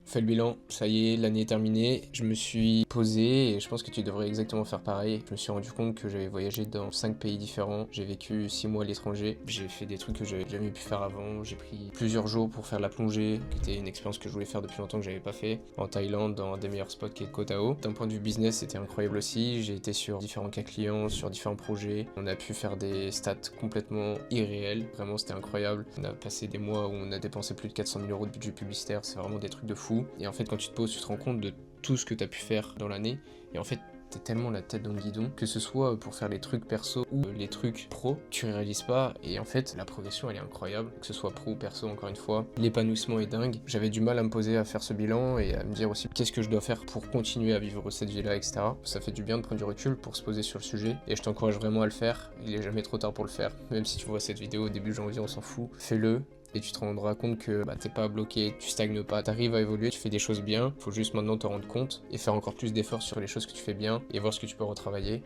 Fais le bilan, ça y est, l'année est terminée. Je me suis posé et je pense que tu devrais exactement faire pareil. Je me suis rendu compte que j'avais voyagé dans 5 pays différents. J'ai vécu 6 mois à l'étranger. J'ai fait des trucs que j'avais jamais pu faire avant. J'ai pris plusieurs jours pour faire la plongée, qui était une expérience que je voulais faire depuis longtemps que j'avais pas fait. En Thaïlande, dans un des meilleurs spots qui est Koh Tao. D'un point de vue business, c'était incroyable aussi. J'ai été sur différents cas clients, sur différents projets. On a pu faire des stats complètement irréels. Vraiment, c'était incroyable. On a passé des mois où on a dépensé plus de 400 000 € de budget publicitaire. C'est vraiment des trucs de fou. Et en fait, quand tu te poses, tu te rends compte de tout ce que tu as pu faire dans l'année. Et en fait, t'es tellement la tête dans le guidon, que ce soit pour faire les trucs perso ou les trucs pro, tu réalises pas. Et en fait, la progression, elle est incroyable, que ce soit pro ou perso, encore une fois. L'épanouissement est dingue. J'avais du mal à me poser à faire ce bilan et à me dire aussi qu'est-ce que je dois faire pour continuer à vivre cette vie-là, etc. Ça fait du bien de prendre du recul pour se poser sur le sujet. Et je t'encourage vraiment à le faire. Il est jamais trop tard pour le faire. Même si tu vois cette vidéo au début janvier, on s'en fout. Fais-le. Et tu te rendras compte que t'es pas bloqué, tu stagnes pas, t'arrives à évoluer, tu fais des choses bien, faut juste maintenant te rendre compte et faire encore plus d'efforts sur les choses que tu fais bien et voir ce que tu peux retravailler.